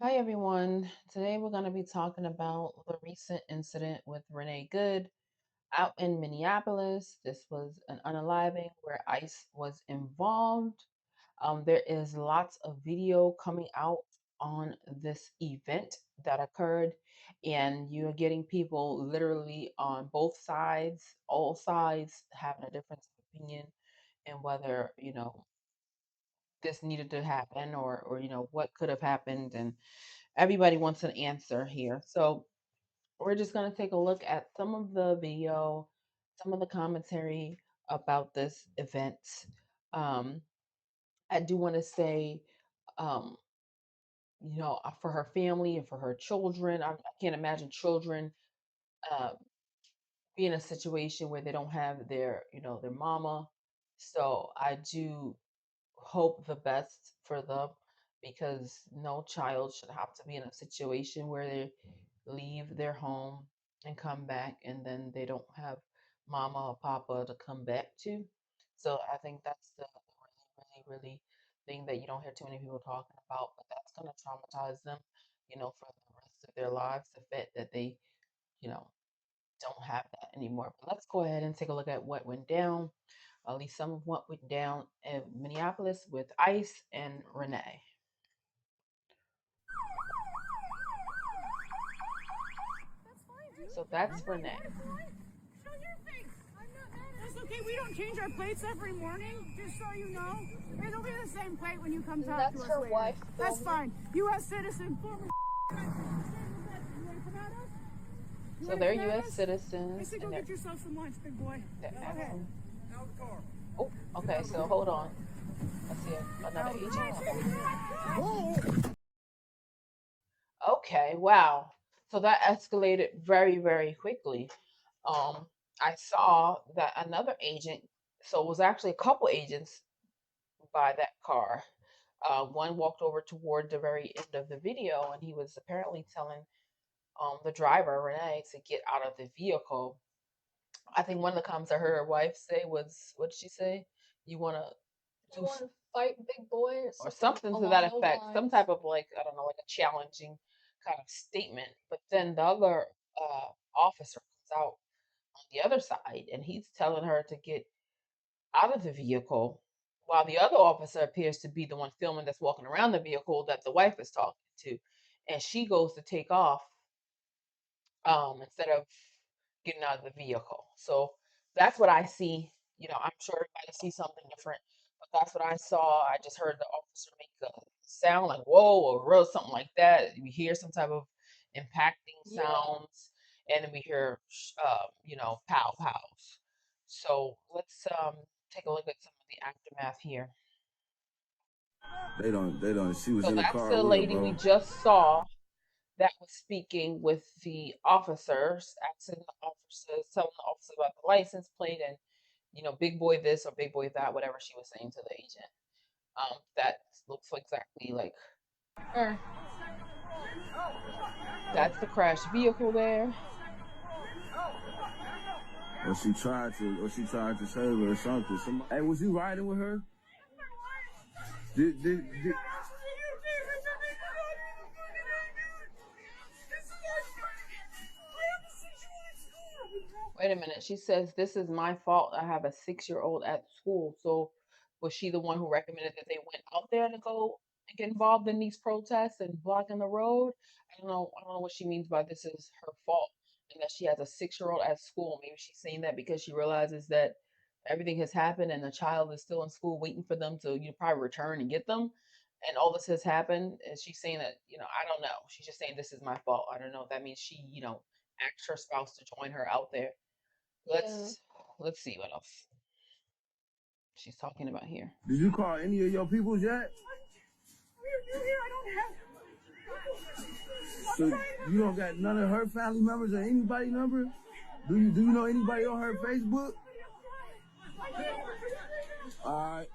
Hi everyone. Today we're going to be talking about the recent incident with Renee Good out in Minneapolis. This was an unaliving where ICE was involved. There is lots of video coming out on this event that occurred, and you're getting people literally on both sides, all sides, having a difference of opinion and whether this needed to happen or what could have happened, and everybody wants an answer here. So we're just going to take a look at some of the video, some of the commentary about this event. Um, I do want to say, um, for her family and for her children, I can't imagine children uh, be in a situation where they don't have their mama. So I do hope the best for them because no child should have to be in a situation where they leave their home and come back and then they don't have mama or papa to come back to. So I think that's the really, really, really thing that you don't hear too many people talking about, but that's going to traumatize them, for the rest of their lives, the fact that they, you know, don't have that anymore. But let's go ahead and take a look at what went down, at least some of what went down in Minneapolis with Ice and Renee. That's fine, dude. So that's I'm not Renee. mad for it. Show your face. I'm not mad at That's okay. We don't change our plates every morning, just so you know. It'll be the same plate when you come talk to us That's her later. wife. That's fine. U.S. citizen, former. You want to come at us? You So want to they're come at U.S. us? I citizens, said and go get yourself some lunch, big boy. they're Go ahead. asking. Out of the car. Oh, okay. So hold on. I see another agent. Okay, wow. So that escalated very, very quickly. Um, I saw that another agent. So it was actually a couple agents by that car. One walked over toward the very end of the video, and he was apparently telling the driver Renee to get out of the vehicle. I think one of the comments I heard her wife say was, "What did she say? You want to You do want to fight big boy or or something to along that those effect? Some lines. type of like I don't know, like a challenging kind of statement." But then the other officer comes out on the other side, and he's telling her to get out of the vehicle, while the other officer appears to be the one filming that's walking around the vehicle that the wife is talking to, and she goes to take off instead of getting out of the vehicle. So that's what I see. I'm sure everybody sees something different, but that's what I saw. I just heard the officer make a sound like "whoa" or "real" something like that. We hear some type of impacting Yeah. sounds, and then we hear pow pows. So let's take a look at some of the aftermath here. They don't. She was So in the that's car the with her, lady we bro. just saw that was speaking with the officers, asking the officers, telling the officer about the license plate and, big boy this or big boy that, whatever she was saying to the agent. That looks exactly like her. That's the crashed vehicle there. Or she tried to save her or something. Hey, was you riding with her? Did Wait a minute. She says, "This is my fault. I have a 6-year-old at school." So was she the one who recommended that they went out there to go and get involved in these protests and blocking the road? I don't know. I don't know what she means by this is her fault and that she has a 6-year-old at school. Maybe she's saying that because she realizes that everything has happened and the child is still in school waiting for them to probably return and get them. And all this has happened. And she's saying that, I don't know. She's just saying this is my fault. I don't know if that means she, asked her spouse to join her out there. Yeah. Let's see what else she's talking about here. did you call any of your peoples yet? We're new here. I don't have. So you don't got none of her family members or anybody number? Do you know anybody on her Facebook? Alright.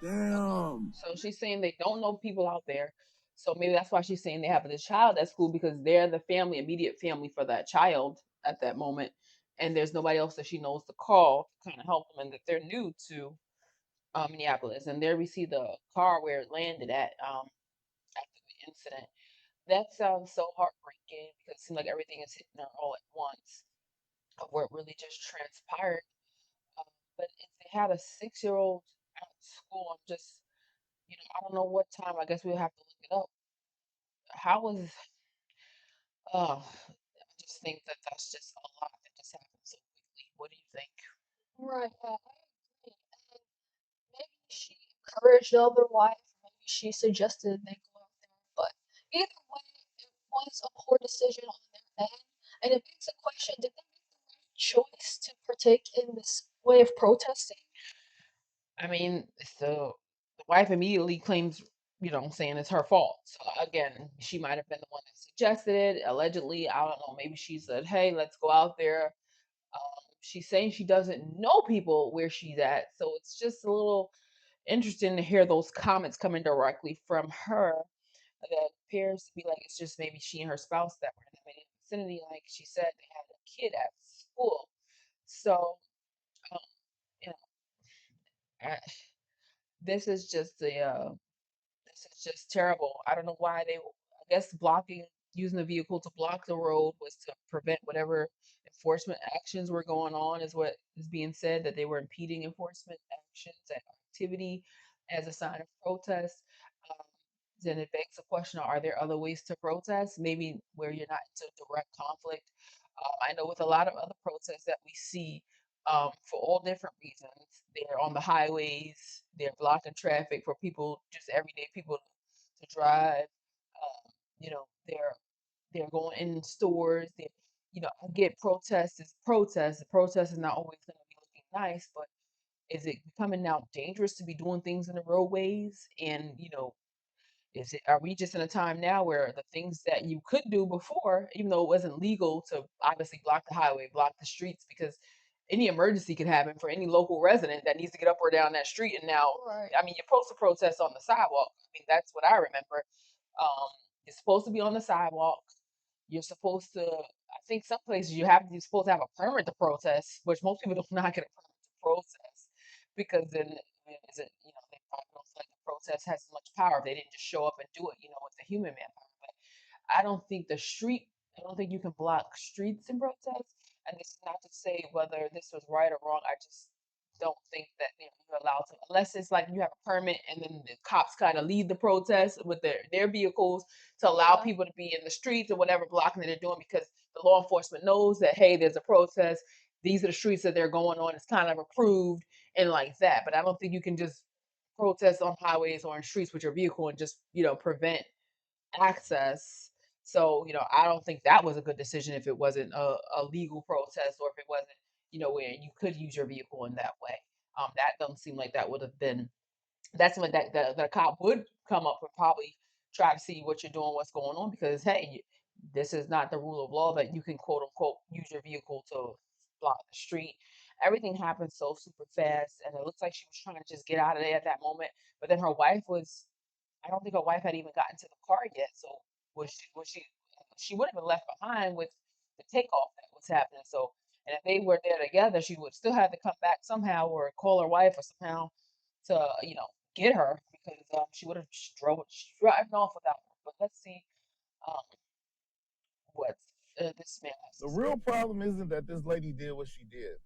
Damn. So she's saying they don't know people out there. So maybe that's why she's saying they have the child at school because they're the family, immediate family for that child at that moment. And there's nobody else that she knows to call to kind of help them and that they're new to Minneapolis. And there we see the car where it landed at after the incident. That sounds so heartbreaking because it seems like everything is hitting her all at once of what really just transpired. Um, but if they had a 6-year-old at school, I'm just, I don't know what time. I guess we'll have to look it up. How was, I just think that that's just a lot that just happened so quickly. What do you think? Right, I agree. And maybe she encouraged the other wife, maybe she suggested they go out there, but either way, it was a poor decision on their end, and it makes a question, did they make the right choice to partake in this way of protesting? I mean, so the wife immediately claims, saying it's her fault. So again, she might have been the one that suggested it. Allegedly, I don't know. Maybe she said, "Hey, let's go out there." She's saying she doesn't know people where she's at, so it's just a little interesting to hear those comments coming directly from her. That appears to be like it's just maybe she and her spouse that were in the immediate vicinity. Like she said, they had a kid at school, so um, you know, I, this is just this is just terrible. I don't know why I guess using the vehicle to block the road was to prevent whatever enforcement actions were going on, is what is being said, that they were impeding enforcement actions and activity as a sign of protest. Um, then it begs the question, are there other ways to protest? Maybe where you're not into direct conflict. I know with a lot of other protests that we see, for all different reasons. They're on the highways, they're blocking traffic for people, just everyday people to drive. They're going in stores. I get protest is protest. The protest is not always going to be looking nice, but is it becoming now dangerous to be doing things in the roadways? And are we just in a time now where the things that you could do before, even though it wasn't legal to obviously block the highway, block the streets, because any emergency could happen for any local resident that needs to get up or down that street. And now, Right. I mean, you're supposed to protest on the sidewalk. I mean, that's what I remember. Um, you're supposed to be on the sidewalk. You're supposed to, I think some places you're supposed to have a permit to protest, which most people do not get a permit to protest because then is it, they probably don't feel like the protest has as much power if they didn't just show up and do it, with the human manpower. But I don't think I don't think you can block streets in protest. And this is not to say whether this was right or wrong. I just don't think that you're allowed to, unless it's like you have a permit and then the cops kind of lead the protest with their vehicles to allow Yeah. people to be in the streets or whatever blocking that they're doing because the law enforcement knows that, hey, there's a protest. These are the streets that they're going on. It's kind of approved and like that. But I don't think you can just protest on highways or in streets with your vehicle and just, prevent access. So, I don't think that was a good decision if it wasn't a legal protest or if it wasn't, where you could use your vehicle in that way. That doesn't seem like that would have been, that's when the cop would come up and probably try to see what you're doing, what's going on, because hey, this is not the rule of law that you can quote unquote use your vehicle to block the street. Everything happened so super fast, and it looks like she was trying to just get out of there at that moment. But then her wife was, I don't think her wife had even gotten to the car yet. So she would have been left behind with the takeoff that was happening. So, and if they were there together, she would still have to come back somehow or call her wife or somehow to, get her because she would have driving off without her. But let's see um, what this man has The to say. real problem isn't that this lady did what she did.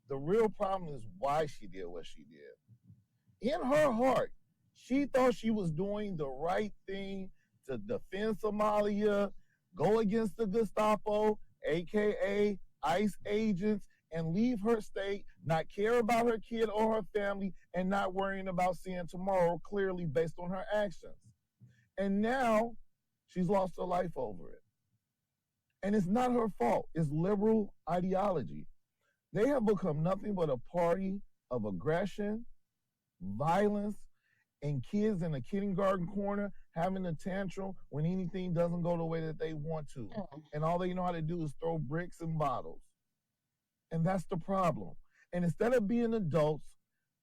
The real problem is why she did what she did. In her heart, she thought she was doing the right thing to defend Somalia, go against the Gestapo, aka ICE agents, and leave her state, not care about her kid or her family, and not worrying about seeing tomorrow clearly based on her actions. And now she's lost her life over it. And it's not her fault, it's liberal ideology. They have become nothing but a party of aggression, violence, and kids in a kindergarten corner having a tantrum when anything doesn't go the way that they want to. Mm. And all they know how to do is throw bricks and bottles. And that's the problem. And instead of being adults,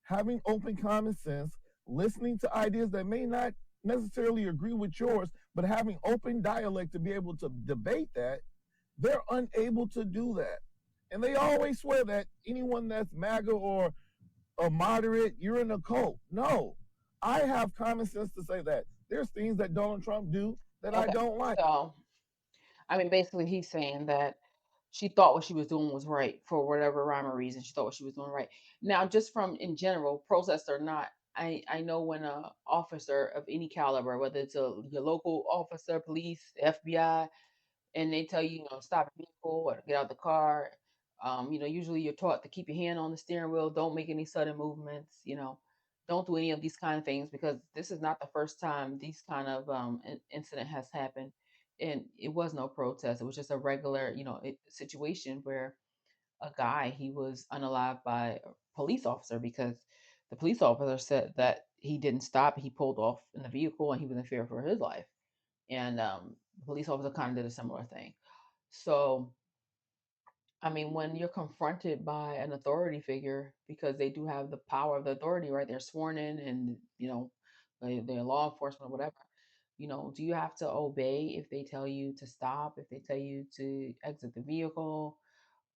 having open common sense, listening to ideas that may not necessarily agree with yours, but having open dialect to be able to debate that, they're unable to do that. And they always swear that anyone that's MAGA or a moderate, you're in a cult. No, I have common sense to say that there's things that Donald Trump do that I Okay. don't like. So, I mean, basically, he's saying that she thought what she was doing was right for whatever rhyme or reason. She thought what she was doing right. Now, just from in general, protest or not, I know when a officer of any caliber, whether it's your local officer, police, FBI, and they tell you, stop a vehicle or to get out of the car. Usually you're taught to keep your hand on the steering wheel, don't make any sudden movements, don't do any of these kind of things because this is not the first time these kind of incident has happened. And it was no protest. It was just a regular, situation where a guy, he was unalived by a police officer because the police officer said that he didn't stop. He pulled off in the vehicle and he was in fear for his life. And the police officer kind of did a similar thing. So, I mean, when you're confronted by an authority figure, because they do have the power of the authority, right? They're sworn in and, they're law enforcement or whatever. Do you have to obey if they tell you to stop, if they tell you to exit the vehicle?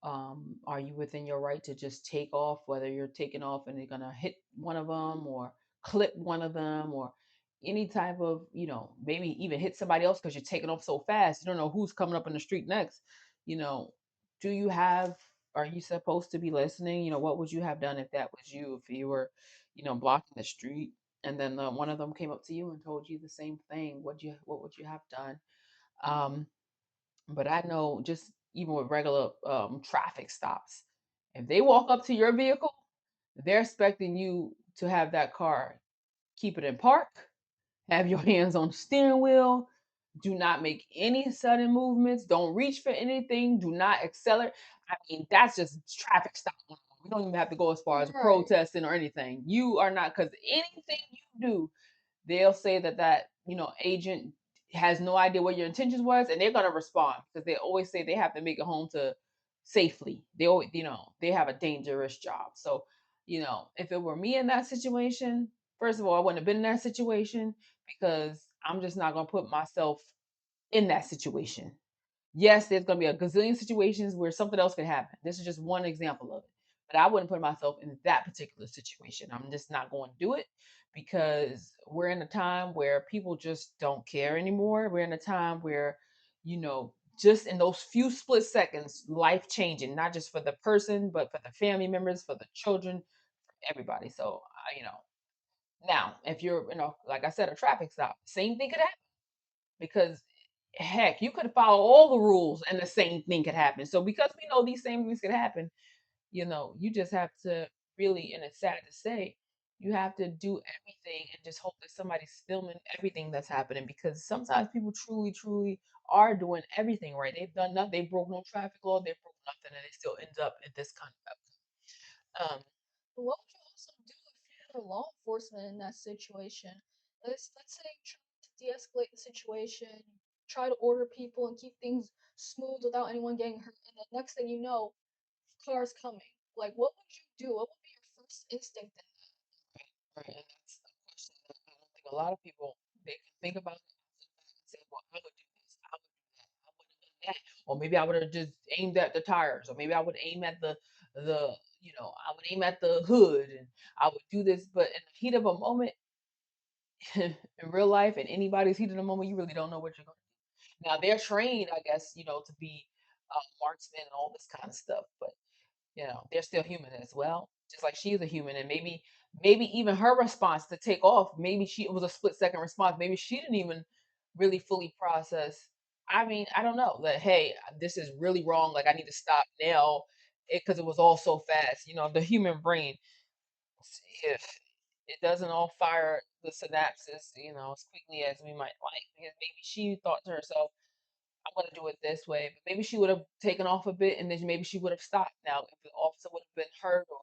Are you within your right to just take off, whether you're taking off and they're going to hit one of them or clip one of them or any type of, maybe even hit somebody else because you're taking off so fast. You don't know who's coming up in the street next. You know, do you have, are you supposed to be listening? What would you have done if that was you, if you were, blocking the street and then one of them came up to you and told you the same thing? What would you have done? Um, but I know just even with regular traffic stops, if they walk up to your vehicle, they're expecting you to have that car, keep it in park, have your hands on the steering wheel, do not make any sudden movements, don't reach for anything, do not accelerate. I mean, that's just traffic stop. We don't even have to go as far as Right. protesting or anything. You are not, because anything you do, they'll say that agent has no idea what your intentions was, and they're gonna respond because they always say they have to make it home to safely. They always, they have a dangerous job. So, if it were me in that situation, first of all, I wouldn't have been in that situation because I'm just not gonna put myself in that situation. Yes, there's going to be a gazillion situations where something else can happen. This is just one example of it. But I wouldn't put myself in that particular situation. I'm just not going to do it because we're in a time where people just don't care anymore. We're in a time where, just in those few split seconds, life changing, not just for the person, but for the family members, for the children, everybody. So, now if you're, like I said, a traffic stop, same thing could happen because heck, you could follow all the rules and the same thing could happen. So because we know these same things could happen, you just have to really, and it's sad to say, you have to do everything and just hope that somebody's filming everything that's happening because sometimes people truly, truly are doing everything right. They've done nothing, they broke no traffic law, they broke nothing, and they still end up in this kind of But what would you also do if you were law enforcement in that situation? Let's say you try to de-escalate the situation, you try to order people and keep things smooth without anyone getting hurt, and the next thing you know, cars coming. Like, what would you do? What would be your first instinct in that? right. And that's a question that I don't think a lot of people they can think about it and say, well, I would do this, I would do that, I would have done that. Or maybe I would have just aimed at the tires, or maybe I would aim at I would aim at the hood and I would do this. But in the heat of a moment, in real life, in anybody's heat of the moment, you really don't know what you're going to do. Now they're trained, I guess, to be marksmen and all this kind of stuff, but they're still human as well, just like she's a human. And maybe even her response to take off, maybe it was a split second response. Maybe she didn't even really fully process. I mean, I don't know that, hey, this is really wrong. Like I need to stop now because it was all so fast. The human brain, if it doesn't all fire the synapses, as quickly as we might like, because maybe she thought to herself, I'm gonna do it this way. But maybe she would have taken off a bit and then maybe she would have stopped. Now, if the officer would have been hurt or,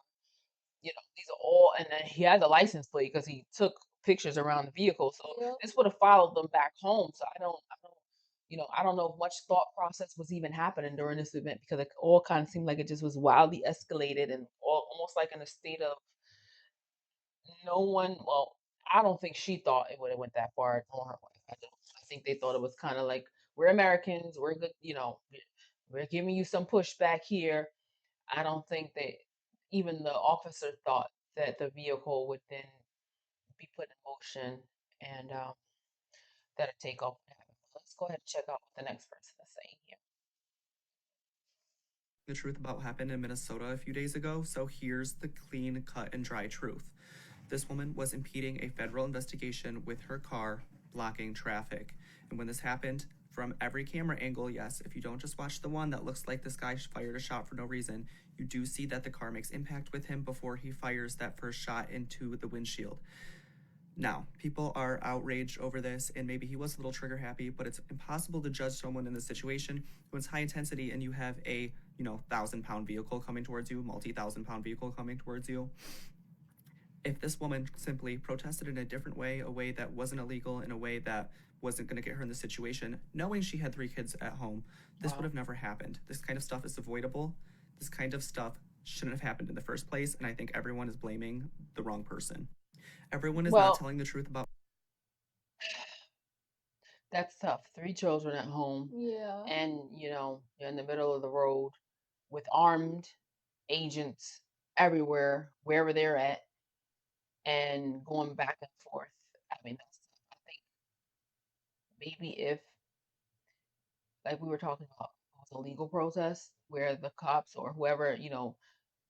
these are all, and then he had the license plate because he took pictures around the vehicle. So Yep. this would have followed them back home. So I don't know if much thought process was even happening during this event because it all kind of seemed like it just was wildly escalated and almost like in a state of no one. Well, I don't think she thought it would have went that far on her life. I don't. I think they thought it was kind of like we're Americans, we're good, we're giving you some pushback here. I don't think that even the officer thought that the vehicle would then be put in motion and that a takeoff would happen. go ahead and check out what the next person is saying here. The truth about what happened in Minnesota a few days ago, so here's the clean, cut, and dry truth. This woman was impeding a federal investigation with her car, blocking traffic. And when this happened, from every camera angle, yes, if you don't just watch the one that looks like this guy fired a shot for no reason, you do see that the car makes impact with him before he fires that first shot into the windshield. Now, people are outraged over this, and maybe he was a little trigger happy, but it's impossible to judge someone in this situation when it's high intensity and you have a, 1,000-pound vehicle coming towards you, multi-1,000-pound vehicle coming towards you. If this woman simply protested in a different way, a way that wasn't illegal, in a way that wasn't going to get her in the situation, knowing she had 3 kids at home, this would have never happened. This kind of stuff is avoidable. This kind of stuff shouldn't have happened in the first place, and I think everyone is blaming the wrong person. Everyone is not Well, telling the truth about. that's tough. 3 children at home, Yeah. and you're in the middle of the road with armed agents everywhere, wherever they're at, and going back and forth. I mean, I think maybe if, like we were talking about, it was a legal protest where the cops or whoever,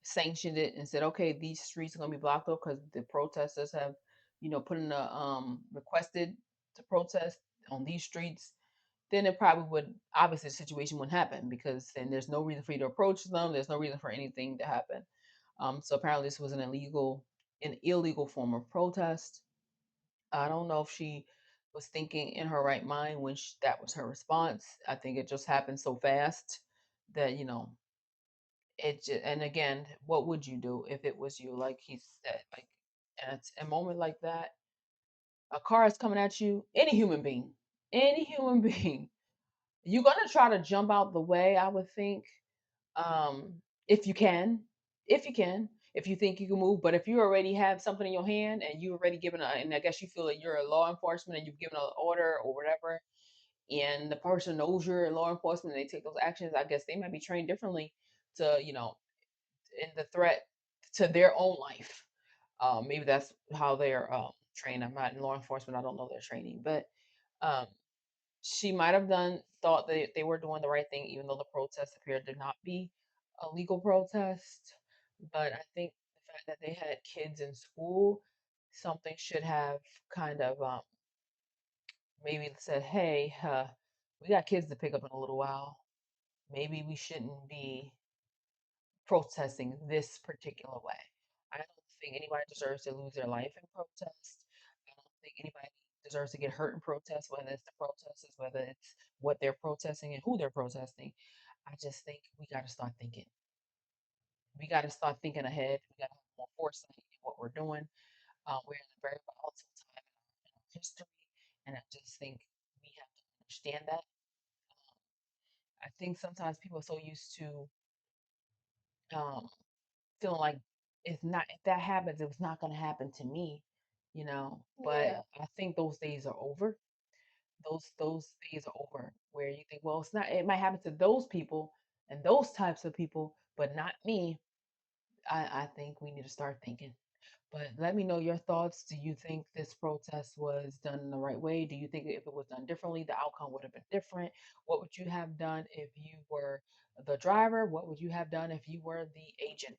sanctioned it and said, okay, these streets are going to be blocked off because the protesters have, put in a requested to protest on these streets, then it probably would, obviously the situation wouldn't happen because then there's no reason for you to approach them. There's no reason for anything to happen. So apparently this was an illegal form of protest. I don't know if she was thinking in her right mind when that was her response. I think it just happened so fast that and again, what would you do if it was you? Like he said, like at a moment like that, a car is coming at you. Any human being, you're gonna try to jump out the way. I would think, um, if you can, if you think you can move. But if you already have something in your hand and you already given and I guess you feel that you're a law enforcement and you've given an order or whatever, and the person knows you're in law enforcement and they take those actions, I guess they might be trained differently to, in the threat to their own life. Maybe that's how they're trained. I'm not in law enforcement. I don't know their training, but um, she might have thought that they were doing the right thing, even though the protest appeared to not be a legal protest. But I think the fact that they had kids in school, something should have kind of maybe said, "Hey, we got kids to pick up in a little while. Maybe we shouldn't be protesting this particular way." I don't think anybody deserves to lose their life in protest. I don't think anybody deserves to get hurt in protest, whether it's the protesters, whether it's what they're protesting and who they're protesting. I just think we got to start thinking. We got to start thinking ahead. We got to have more foresight in what we're doing. We're in a very volatile time in our history, and I just think we have to understand that. I think sometimes people are so used to um, feeling like it's not if that happens, it's not going to happen to me, But Yeah. I think those days are over. Those days are over where you think, well, it's not. It might happen to those people and those types of people, but not me. I think we need to start thinking. But let me know your thoughts. Do you think this protest was done in the right way? Do you think if it was done differently, the outcome would have been different? What would you have done if you were the driver? What would you have done if you were the agent?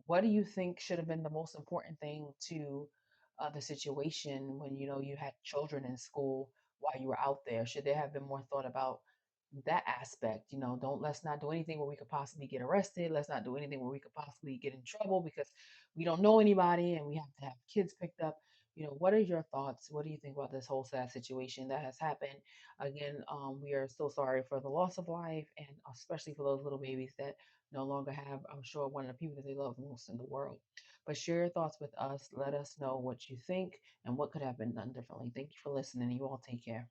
What do you think should have been the most important thing to the situation when you had children in school while you were out there? Should there have been more thought about that aspect? Don't let's not do anything where we could possibly get arrested. Let's not do anything where we could possibly get in trouble because we don't know anybody and we have to have kids picked up. What are your thoughts? What do you think about this whole sad situation that has happened? Again, we are so sorry for the loss of life and especially for those little babies that no longer have, I'm sure, one of the people that they love most in the world. But share your thoughts with us. Let us know what you think and what could have been done differently. Thank you for listening. You all take care.